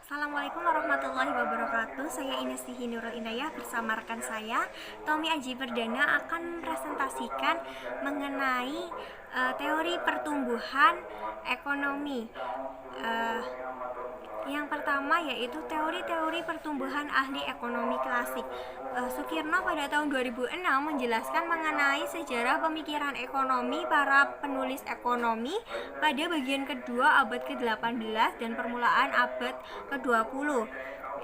Assalamualaikum warahmatullahi wabarakatuh. Saya Inesihi Nurul Inayah bersama rekan saya Tommy Aji Perdana akan mempresentasikan mengenai teori pertumbuhan ekonomi. Uh, yang pertama yaitu teori-teori pertumbuhan ahli ekonomi klasik. Sukirno pada tahun 2006 menjelaskan mengenai sejarah pemikiran ekonomi para penulis ekonomi pada bagian kedua abad ke-18 dan permulaan abad ke-20.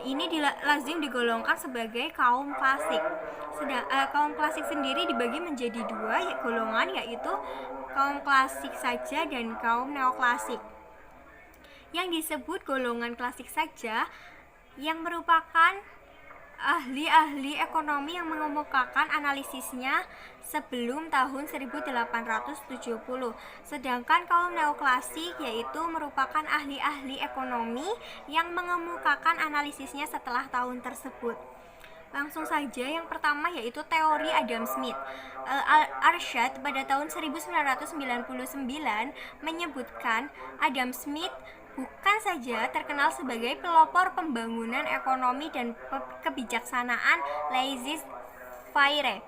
Ini lazim digolongkan sebagai kaum klasik. Kaum klasik sendiri dibagi menjadi dua golongan, yaitu kaum klasik saja dan kaum neoklasik. Yang disebut golongan klasik saja yang merupakan ahli-ahli ekonomi yang mengemukakan analisisnya sebelum tahun 1870. Sedangkan kaum neoklasik yaitu merupakan ahli-ahli ekonomi yang mengemukakan analisisnya setelah tahun tersebut. Langsung saja, yang pertama yaitu teori Adam Smith. Arshad pada tahun 1999 menyebutkan Adam Smith bukan saja terkenal sebagai pelopor pembangunan ekonomi dan kebijaksanaan laissez-faire,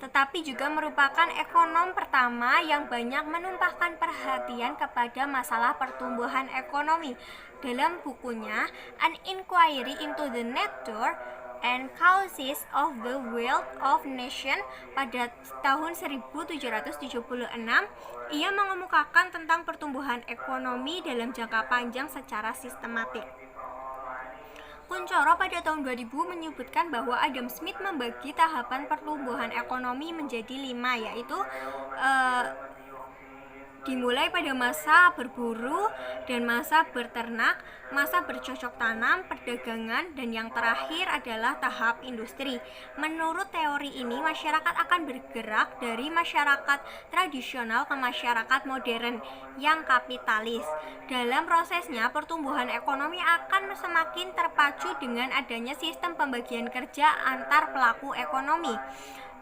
tetapi juga merupakan ekonom pertama yang banyak menumpahkan perhatian kepada masalah pertumbuhan ekonomi. Dalam bukunya An Inquiry into the Nature and Causes of the Wealth of Nations pada tahun 1776, ia mengemukakan tentang pertumbuhan ekonomi dalam jangka panjang secara sistematik. Kuncoro pada tahun 2000 menyebutkan bahwa Adam Smith membagi tahapan pertumbuhan ekonomi menjadi 5, yaitu dimulai pada masa berburu dan masa berternak, masa bercocok tanam, perdagangan, dan yang terakhir adalah tahap industri. Menurut teori ini, masyarakat akan bergerak dari masyarakat tradisional ke masyarakat modern yang kapitalis. Dalam prosesnya, pertumbuhan ekonomi akan semakin terpacu dengan adanya sistem pembagian kerja antar pelaku ekonomi.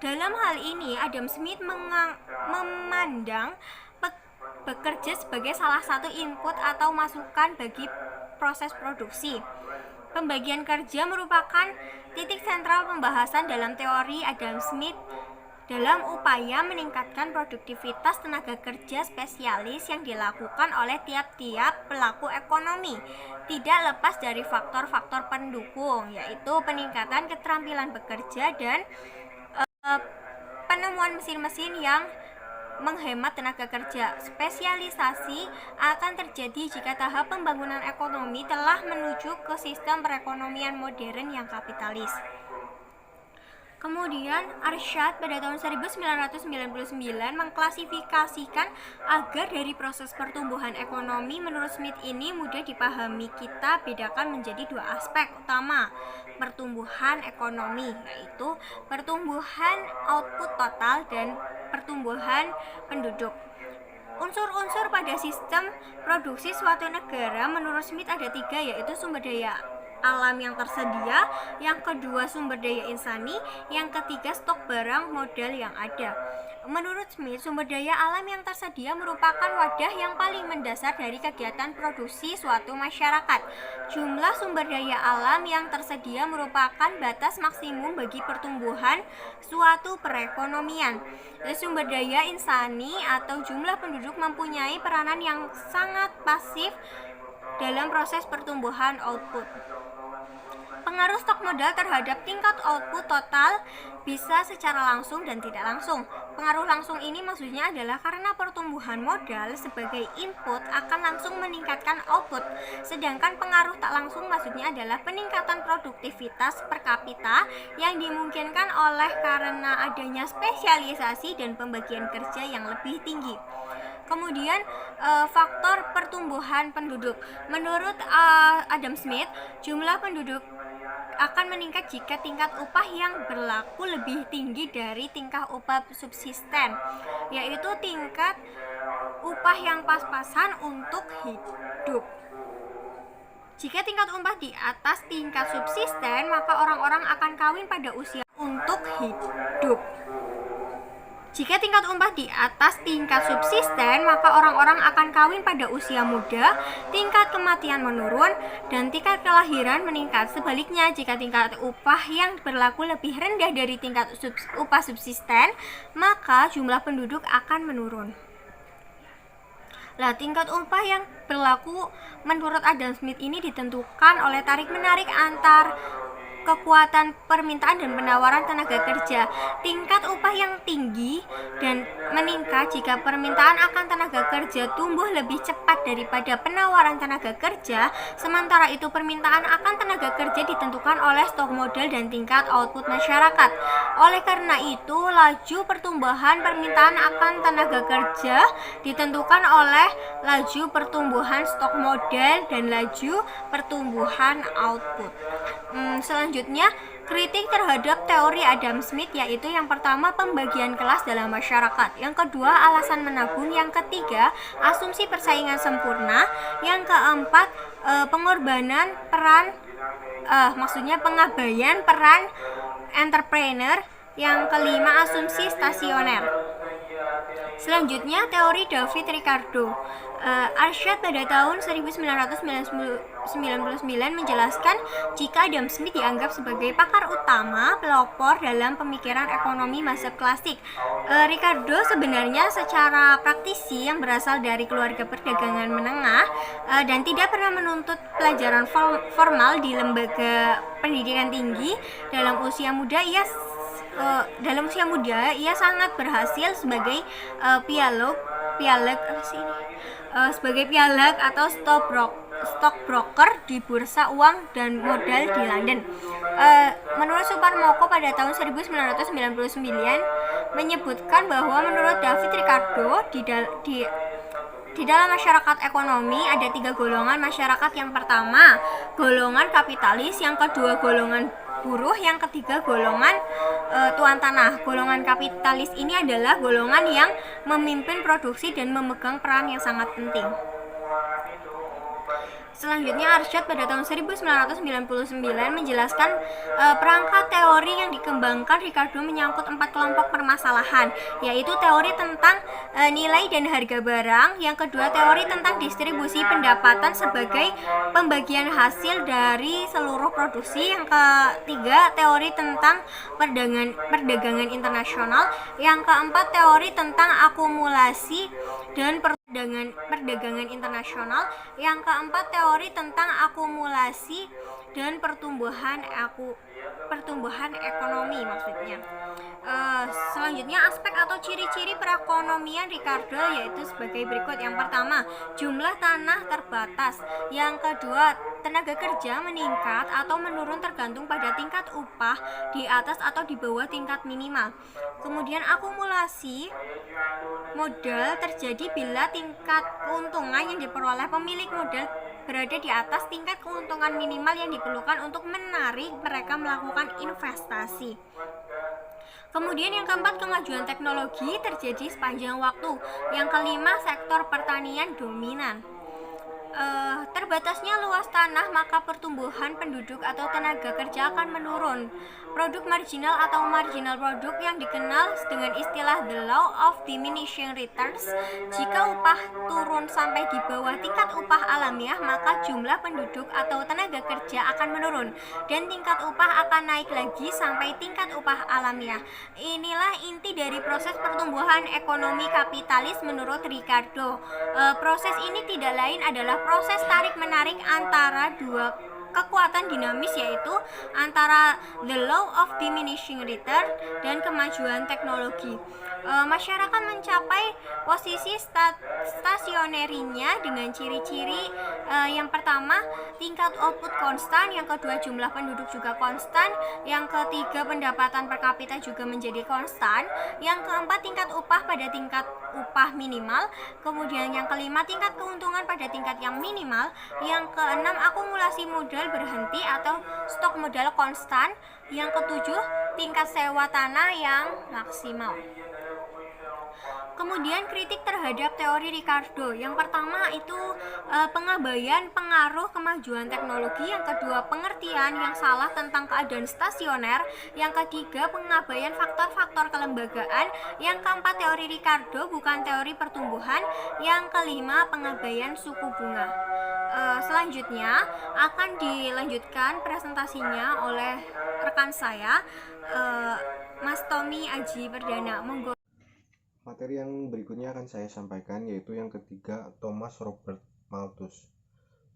Dalam hal ini, Adam Smith memandang bekerja sebagai salah satu input atau masukan bagi proses produksi. Pembagian kerja merupakan titik sentral pembahasan dalam teori Adam Smith dalam upaya meningkatkan produktivitas tenaga kerja spesialis yang dilakukan oleh tiap-tiap pelaku ekonomi, tidak lepas dari faktor-faktor pendukung, yaitu peningkatan keterampilan bekerja dan penemuan mesin-mesin yang menghemat tenaga kerja. Spesialisasi akan terjadi jika tahap pembangunan ekonomi telah menuju ke sistem perekonomian modern yang kapitalis. Kemudian Arshad pada tahun 1999 mengklasifikasikan agar dari proses pertumbuhan ekonomi menurut Smith ini mudah dipahami. Kita bedakan menjadi dua aspek utama pertumbuhan ekonomi, yaitu pertumbuhan output total dan pertumbuhan penduduk. Unsur-unsur pada sistem produksi suatu negara menurut Smith ada 3, yaitu sumber daya alam yang tersedia, yang kedua sumber daya insani, yang ketiga stok barang modal yang ada. Menurut Smith, sumber daya alam yang tersedia merupakan wadah yang paling mendasar dari kegiatan produksi suatu masyarakat. Jumlah sumber daya alam yang tersedia merupakan batas maksimum bagi pertumbuhan suatu perekonomian. Sumber daya insani atau jumlah penduduk mempunyai peranan yang sangat pasif dalam proses pertumbuhan output. Pengaruh stok modal terhadap tingkat output total bisa secara langsung dan tidak langsung. Pengaruh langsung ini maksudnya adalah karena pertumbuhan modal sebagai input akan langsung meningkatkan output. Sedangkan pengaruh tak langsung maksudnya adalah peningkatan produktivitas per kapita yang dimungkinkan oleh karena adanya spesialisasi dan pembagian kerja yang lebih tinggi. Kemudian faktor pertumbuhan penduduk. Menurut Adam Smith, jumlah penduduk akan meningkat jika tingkat upah yang berlaku lebih tinggi dari tingkat upah subsisten, yaitu tingkat upah yang pas-pasan untuk hidup. Jika tingkat upah di atas tingkat subsisten, maka orang-orang akan kawin pada usia untuk hidup. Jika tingkat upah di atas tingkat subsisten, maka orang-orang akan kawin pada usia muda, tingkat kematian menurun, dan tingkat kelahiran meningkat. Sebaliknya, jika tingkat upah yang berlaku lebih rendah dari tingkat upah subsisten, maka jumlah penduduk akan menurun. Nah, tingkat upah yang berlaku menurut Adam Smith ini ditentukan oleh tarik-menarik antar kekuatan permintaan dan penawaran tenaga kerja. Tingkat upah yang tinggi dan meningkat jika permintaan akan tenaga kerja tumbuh lebih cepat daripada penawaran tenaga kerja. Sementara itu, permintaan akan tenaga kerja ditentukan oleh stok modal dan tingkat output masyarakat. Oleh karena itu, laju pertumbuhan permintaan akan tenaga kerja ditentukan oleh laju pertumbuhan stok modal dan laju pertumbuhan output. Selanjutnya, kritik terhadap teori Adam Smith, yaitu yang pertama, pembagian kelas dalam masyarakat, yang kedua, alasan menabung, yang ketiga, asumsi persaingan sempurna, yang keempat, pengorbanan peran pengabaian peran entrepreneur, yang kelima, asumsi stasioner. Selanjutnya, teori David Ricardo. Arshad pada tahun 1999 menjelaskan jika Adam Smith dianggap sebagai pakar utama pelopor dalam pemikiran ekonomi masa klasik. Ricardo sebenarnya secara praktisi yang berasal dari keluarga perdagangan menengah dan tidak pernah menuntut pelajaran formal di lembaga pendidikan tinggi. Dalam usia muda ia sangat berhasil sebagai pialeg atau stockbroker di bursa uang dan modal di London. Menurut Suparmoko pada tahun 1999 menyebutkan bahwa menurut David Ricardo di dalam masyarakat ekonomi ada 3 golongan masyarakat. Yang pertama, golongan kapitalis, yang kedua, golongan buruh, yang ketiga, golongan tuan tanah. Golongan kapitalis ini adalah golongan yang memimpin produksi dan memegang peran yang sangat penting. Selanjutnya, Arshad pada tahun 1999 menjelaskan perangkat teori yang dikembangkan Ricardo menyangkut 4 kelompok permasalahan, yaitu teori tentang nilai dan harga barang, yang kedua, teori tentang distribusi pendapatan sebagai pembagian hasil dari seluruh produksi, yang ketiga, teori tentang perdagangan internasional, yang keempat, teori tentang akumulasi dan perdagangan internasional, yang keempat, teori tentang akumulasi dan pertumbuhan ekonomi maksudnya. Selanjutnya, aspek atau ciri-ciri perekonomian Ricardo yaitu sebagai berikut. Yang pertama, jumlah tanah terbatas. Yang kedua, tenaga kerja meningkat atau menurun tergantung pada tingkat upah di atas atau di bawah tingkat minimal. Kemudian, akumulasi modal terjadi bila tingkat keuntungan yang diperoleh pemilik modal berada di atas tingkat keuntungan minimal yang diperlukan untuk menarik mereka melakukan investasi. Kemudian yang keempat, kemajuan teknologi terjadi sepanjang waktu. Yang kelima, sektor pertanian dominan. Terbatasnya luas tanah, maka pertumbuhan penduduk atau tenaga kerja akan menurun. Produk marginal atau marginal produk yang dikenal dengan istilah the law of diminishing returns. Jika upah turun sampai di bawah tingkat upah alamiah, maka jumlah penduduk atau tenaga kerja akan menurun dan tingkat upah akan naik lagi sampai tingkat upah alamiah. Inilah inti dari proses pertumbuhan ekonomi kapitalis menurut Ricardo. Proses ini tidak lain adalah proses tarik-menarik antara dua kekuatan dinamis, yaitu antara the law of diminishing return dan kemajuan teknologi. Masyarakat mencapai posisi stasionerinya dengan ciri-ciri yang pertama, tingkat output konstan, yang kedua, jumlah penduduk juga konstan, yang ketiga, pendapatan per kapita juga menjadi konstan, yang keempat, tingkat upah pada tingkat upah minimal, kemudian yang kelima, tingkat keuntungan pada tingkat yang minimal, yang keenam, akumulasi modal berhenti atau stok modal konstan, yang ketujuh, tingkat sewa tanah yang maksimal. Kemudian kritik terhadap teori Ricardo. Yang pertama itu pengabaian pengaruh kemajuan teknologi, yang kedua pengertian yang salah tentang keadaan stasioner, yang ketiga pengabaian faktor-faktor kelembagaan, yang keempat teori Ricardo bukan teori pertumbuhan, yang kelima pengabaian suku bunga. Selanjutnya akan dilanjutkan presentasinya oleh rekan saya, Mas Tommy Aji Perdana. Monggo. Materi yang berikutnya akan saya sampaikan, yaitu yang ketiga, Thomas Robert Malthus.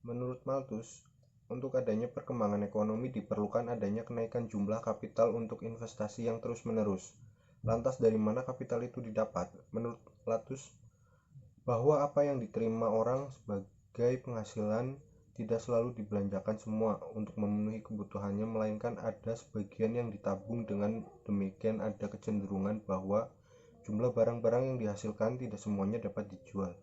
Menurut Malthus, untuk adanya perkembangan ekonomi diperlukan adanya kenaikan jumlah kapital untuk investasi yang terus-menerus. Lantas dari mana kapital itu didapat? Menurut Malthus, bahwa apa yang diterima orang sebagai penghasilan tidak selalu dibelanjakan semua untuk memenuhi kebutuhannya, melainkan ada sebagian yang ditabung. Dengan demikian ada kecenderungan bahwa jumlah barang-barang yang dihasilkan tidak semuanya dapat dijual.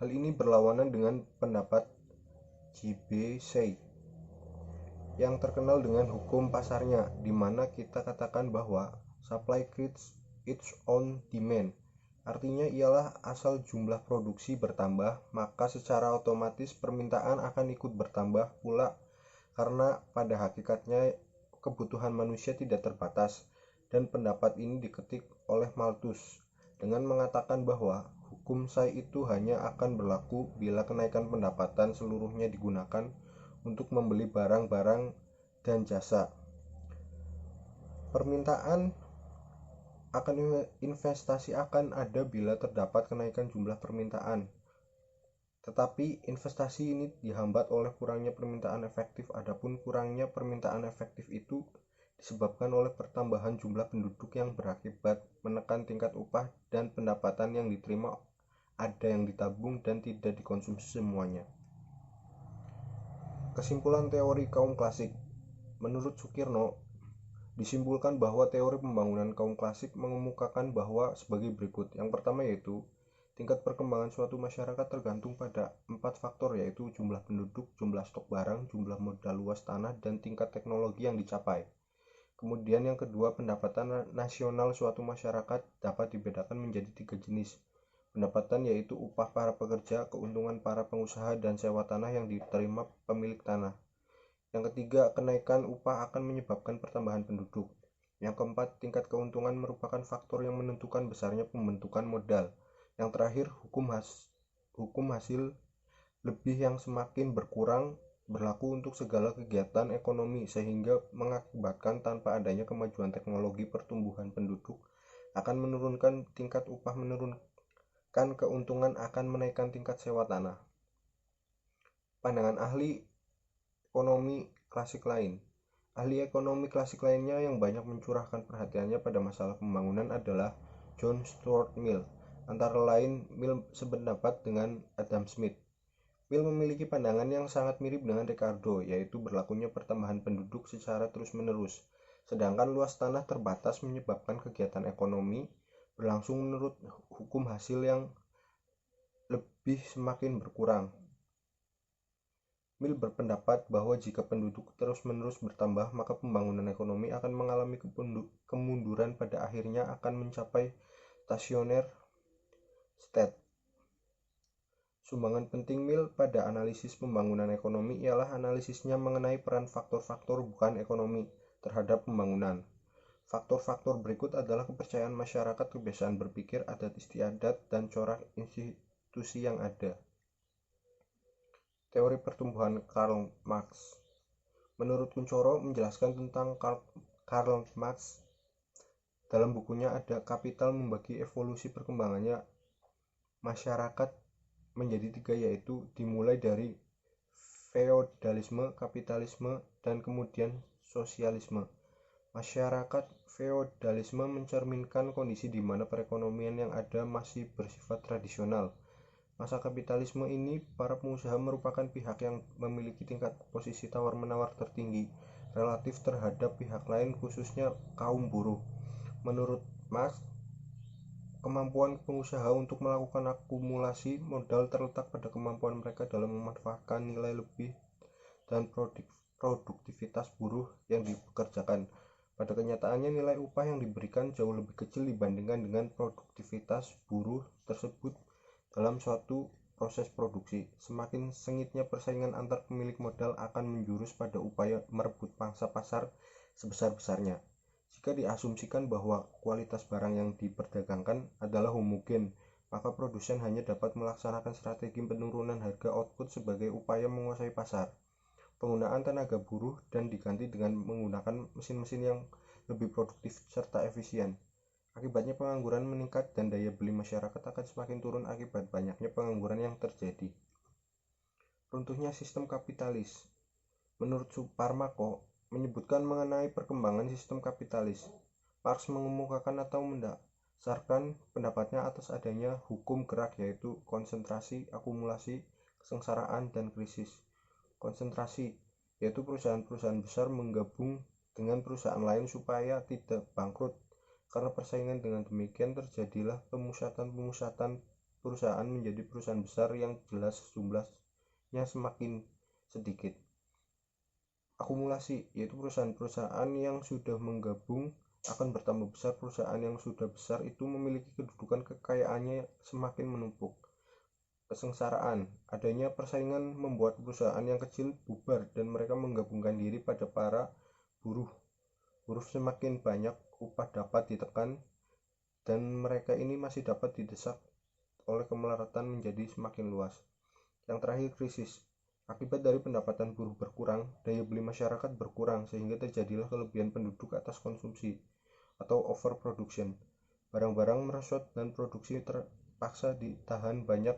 Hal ini berlawanan dengan pendapat J.B. Say yang terkenal dengan hukum pasarnya, di mana kita katakan bahwa supply creates its own demand. Artinya ialah asal jumlah produksi bertambah, maka secara otomatis permintaan akan ikut bertambah pula, karena pada hakikatnya kebutuhan manusia tidak terbatas. Dan pendapat ini diketik oleh Malthus dengan mengatakan bahwa hukum Say itu hanya akan berlaku bila kenaikan pendapatan seluruhnya digunakan untuk membeli barang-barang dan jasa. Permintaan akan investasi akan ada bila terdapat kenaikan jumlah permintaan. Tetapi investasi ini dihambat oleh kurangnya permintaan efektif. Adapun kurangnya permintaan efektif itu disebabkan oleh pertambahan jumlah penduduk yang berakibat menekan tingkat upah, dan pendapatan yang diterima ada yang ditabung dan tidak dikonsumsi semuanya. Kesimpulan teori kaum klasik. Menurut Sukirno, disimpulkan bahwa teori pembangunan kaum klasik mengemukakan bahwa sebagai berikut. Yang pertama yaitu tingkat perkembangan suatu masyarakat tergantung pada 4 faktor, yaitu jumlah penduduk, jumlah stok barang, jumlah modal luas tanah, dan tingkat teknologi yang dicapai. Kemudian yang kedua, pendapatan nasional suatu masyarakat dapat dibedakan menjadi 3 jenis. Pendapatan yaitu upah para pekerja, keuntungan para pengusaha, dan sewa tanah yang diterima pemilik tanah. Yang ketiga, kenaikan upah akan menyebabkan pertambahan penduduk. Yang keempat, tingkat keuntungan merupakan faktor yang menentukan besarnya pembentukan modal. Yang terakhir, hukum hasil lebih yang semakin berkurang berlaku untuk segala kegiatan ekonomi, sehingga mengakibatkan tanpa adanya kemajuan teknologi, pertumbuhan penduduk akan menurunkan tingkat upah, menurunkan keuntungan, akan menaikkan tingkat sewa tanah. Pandangan ahli ekonomi klasik lain. Ahli ekonomi klasik lainnya yang banyak mencurahkan perhatiannya pada masalah pembangunan adalah John Stuart Mill. Antara lain, Mill sependapat dengan Adam Smith. Mill memiliki pandangan yang sangat mirip dengan Ricardo, yaitu berlakunya pertambahan penduduk secara terus-menerus, sedangkan luas tanah terbatas menyebabkan kegiatan ekonomi berlangsung menurut hukum hasil yang lebih semakin berkurang. Mill berpendapat bahwa jika penduduk terus-menerus bertambah, maka pembangunan ekonomi akan mengalami kemunduran, pada akhirnya akan mencapai stasioner state. Sumbangan penting Mill pada analisis pembangunan ekonomi ialah analisisnya mengenai peran faktor-faktor bukan ekonomi terhadap pembangunan. Faktor-faktor berikut adalah kepercayaan masyarakat, kebiasaan berpikir, adat istiadat, dan corak institusi yang ada. Teori pertumbuhan Karl Marx. Menurut Kuncoro menjelaskan tentang Karl Marx dalam bukunya Ada Kapital, membagi evolusi perkembangannya masyarakat menjadi 3, yaitu dimulai dari feodalisme, kapitalisme, dan kemudian sosialisme. Masyarakat feodalisme mencerminkan kondisi di mana perekonomian yang ada masih bersifat tradisional. Masa kapitalisme ini, para pengusaha merupakan pihak yang memiliki tingkat posisi tawar-menawar tertinggi relatif terhadap pihak lain, khususnya kaum buruh. Menurut Marx, kemampuan pengusaha untuk melakukan akumulasi modal terletak pada kemampuan mereka dalam memanfaatkan nilai lebih dan produktivitas buruh yang dipekerjakan. Pada kenyataannya nilai upah yang diberikan jauh lebih kecil dibandingkan dengan produktivitas buruh tersebut dalam suatu proses produksi. Semakin sengitnya persaingan antar pemilik modal akan menjurus pada upaya merebut pangsa pasar sebesar-besarnya. Jika diasumsikan bahwa kualitas barang yang diperdagangkan adalah homogen, maka produsen hanya dapat melaksanakan strategi penurunan harga output sebagai upaya menguasai pasar. Penggunaan tenaga buruh dan diganti dengan menggunakan mesin-mesin yang lebih produktif serta efisien. Akibatnya pengangguran meningkat dan daya beli masyarakat akan semakin turun akibat banyaknya pengangguran yang terjadi. Runtuhnya sistem kapitalis. Menurut Suparmako, menyebutkan mengenai perkembangan sistem kapitalis, Marx mengemukakan atau mendasarkan pendapatnya atas adanya hukum gerak, yaitu konsentrasi, akumulasi, kesengsaraan, dan krisis. Konsentrasi, yaitu perusahaan-perusahaan besar menggabung dengan perusahaan lain supaya tidak bangkrut. Karena persaingan, dengan demikian terjadilah pemusatan perusahaan menjadi perusahaan besar yang jelas jumlahnya semakin sedikit. Akumulasi, yaitu perusahaan-perusahaan yang sudah menggabung akan bertambah besar. Perusahaan yang sudah besar itu memiliki kedudukan kekayaannya semakin menumpuk. Kesengsaraan, adanya persaingan membuat perusahaan yang kecil bubar dan mereka menggabungkan diri pada para buruh. Buruh semakin banyak, upah dapat ditekan, dan mereka ini masih dapat didesak oleh kemelaratan menjadi semakin luas. Yang terakhir, krisis. Akibat dari pendapatan buruh berkurang, daya beli masyarakat berkurang sehingga terjadilah kelebihan penduduk atas konsumsi atau overproduction. Barang-barang merosot dan produksi terpaksa ditahan, banyak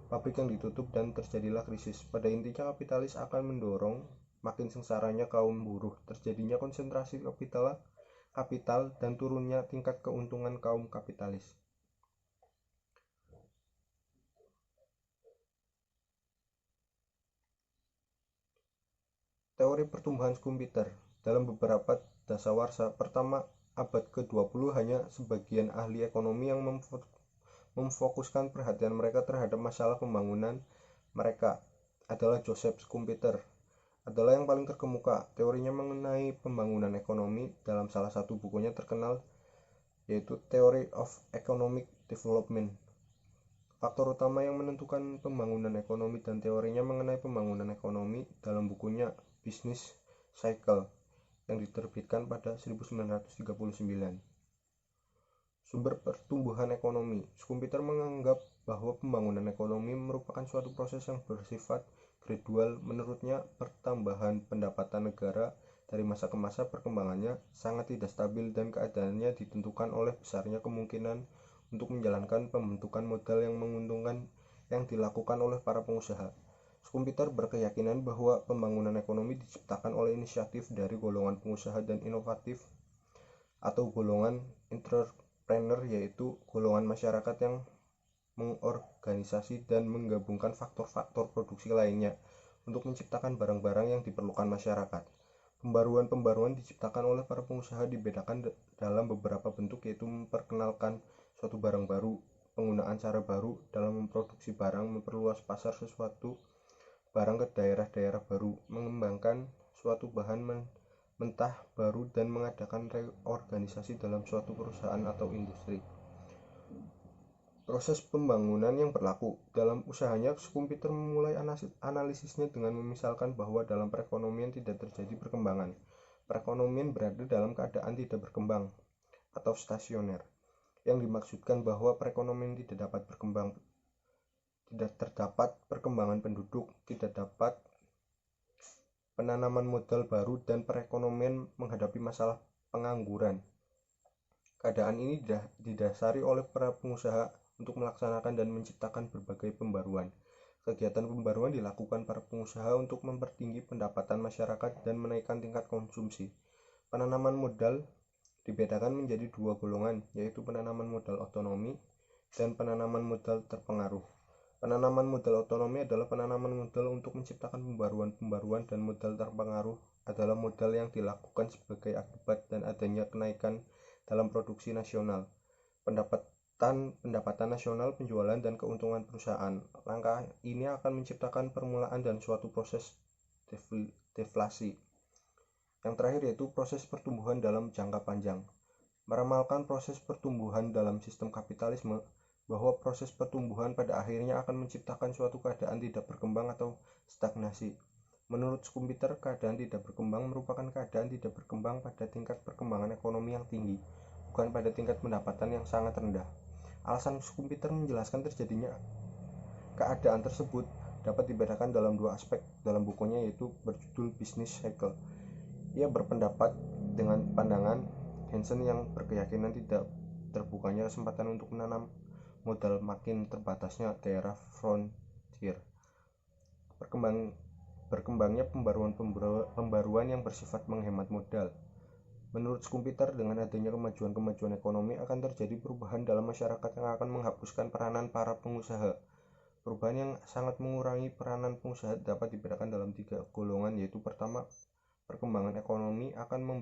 pabrik yang ditutup dan terjadilah krisis. Pada intinya kapitalis akan mendorong makin sengsaranya kaum buruh, terjadinya konsentrasi kapital dan turunnya tingkat keuntungan kaum kapitalis. Teori pertumbuhan Schumpeter. Dalam beberapa dasawarsa pertama abad ke-20 hanya sebagian ahli ekonomi yang memfokuskan perhatian mereka terhadap masalah pembangunan. Mereka adalah Joseph Schumpeter adalah yang paling terkemuka. Teorinya mengenai pembangunan ekonomi dalam salah satu bukunya terkenal, yaitu Theory of Economic Development. Faktor utama yang menentukan pembangunan ekonomi dan teorinya mengenai pembangunan ekonomi dalam bukunya Business Cycle yang diterbitkan pada 1939. Sumber pertumbuhan ekonomi. Schumpeter menganggap bahwa pembangunan ekonomi merupakan suatu proses yang bersifat gradual. Menurutnya, pertambahan pendapatan negara dari masa ke masa perkembangannya sangat tidak stabil dan keadaannya ditentukan oleh besarnya kemungkinan untuk menjalankan pembentukan modal yang menguntungkan yang dilakukan oleh para pengusaha. Schumpeter berkeyakinan bahwa pembangunan ekonomi diciptakan oleh inisiatif dari golongan pengusaha dan inovatif atau golongan entrepreneur, yaitu golongan masyarakat yang mengorganisasi dan menggabungkan faktor-faktor produksi lainnya untuk menciptakan barang-barang yang diperlukan masyarakat. Pembaruan-pembaruan diciptakan oleh para pengusaha dibedakan dalam beberapa bentuk, yaitu memperkenalkan suatu barang baru, penggunaan cara baru dalam memproduksi barang, memperluas pasar sesuatu barang ke daerah-daerah baru, mengembangkan suatu bahan mentah baru, dan mengadakan reorganisasi dalam suatu perusahaan atau industri. Proses pembangunan yang berlaku. Dalam usahanya, Schumpeter memulai analisisnya dengan memisalkan bahwa dalam perekonomian tidak terjadi perkembangan. Perekonomian berada dalam keadaan tidak berkembang atau stasioner, yang dimaksudkan bahwa perekonomian tidak dapat berkembang, tidak terdapat perkembangan penduduk, tidak dapat penanaman modal baru, dan perekonomian menghadapi masalah pengangguran. Keadaan ini didasari oleh para pengusaha untuk melaksanakan dan menciptakan berbagai pembaruan. Kegiatan pembaruan dilakukan para pengusaha untuk mempertinggi pendapatan masyarakat dan menaikkan tingkat konsumsi. Penanaman modal dibedakan menjadi dua golongan, yaitu penanaman modal otonomi dan penanaman modal terpengaruh. Penanaman modal otonomi adalah penanaman modal untuk menciptakan pembaruan-pembaruan, dan modal terpengaruh adalah modal yang dilakukan sebagai akibat dan adanya kenaikan dalam produksi nasional, pendapatan nasional, penjualan, dan keuntungan perusahaan. Langkah ini akan menciptakan permulaan dan suatu proses deflasi. Yang terakhir yaitu proses pertumbuhan dalam jangka panjang. Meramalkan proses pertumbuhan dalam sistem kapitalisme, bahwa proses pertumbuhan pada akhirnya akan menciptakan suatu keadaan tidak berkembang atau stagnasi. Menurut Schumpeter, keadaan tidak berkembang merupakan keadaan tidak berkembang pada tingkat perkembangan ekonomi yang tinggi, bukan pada tingkat pendapatan yang sangat rendah. Alasan Schumpeter menjelaskan terjadinya keadaan tersebut dapat dibedakan dalam dua aspek dalam bukunya, yaitu berjudul Business Cycle. Ia berpendapat dengan pandangan Hansen yang berkeyakinan tidak terbukanya kesempatan untuk menanam modal makin terbatasnya daerah frontier. Berkembangnya pembaruan yang bersifat menghemat modal. Menurut Schumpeter, dengan adanya kemajuan ekonomi akan terjadi perubahan dalam masyarakat yang akan menghapuskan peranan para pengusaha. Perubahan yang sangat mengurangi peranan pengusaha dapat dibedakan dalam 3 golongan, yaitu pertama, perkembangan ekonomi akan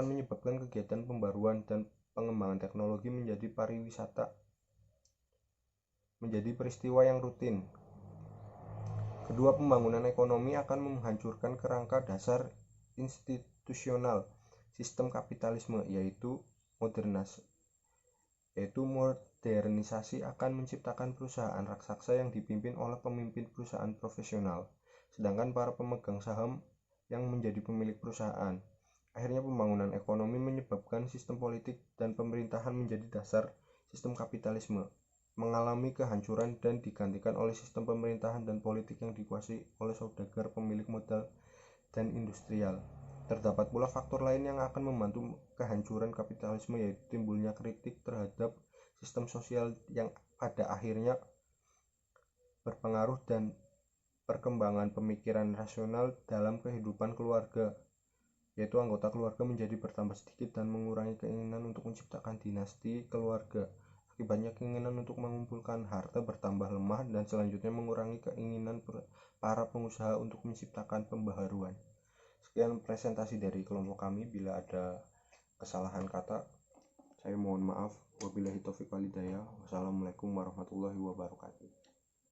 menyebabkan kegiatan pembaruan dan pengembangan teknologi menjadi pariwisata menjadi peristiwa yang rutin. Kedua, pembangunan ekonomi akan menghancurkan kerangka dasar institusional sistem kapitalisme, yaitu modernisasi akan menciptakan perusahaan raksasa yang dipimpin oleh pemimpin perusahaan profesional, sedangkan para pemegang saham yang menjadi pemilik perusahaan. Akhirnya pembangunan ekonomi menyebabkan sistem politik dan pemerintahan menjadi dasar sistem kapitalisme mengalami kehancuran dan digantikan oleh sistem pemerintahan dan politik yang dikuasai oleh saudagar, pemilik modal, dan industrial. Terdapat pula faktor lain yang akan membantu kehancuran kapitalisme, yaitu timbulnya kritik terhadap sistem sosial yang pada akhirnya berpengaruh dan perkembangan pemikiran rasional dalam kehidupan keluarga, yaitu anggota keluarga menjadi bertambah sedikit dan mengurangi keinginan untuk menciptakan dinasti keluarga. Akibatnya keinginan untuk mengumpulkan harta bertambah lemah dan selanjutnya mengurangi keinginan para pengusaha untuk menciptakan pembaharuan. Sekian presentasi dari kelompok kami. Bila ada kesalahan kata, saya mohon maaf. Wabillahi taufiq wal hidayah. Wassalamualaikum warahmatullahi wabarakatuh.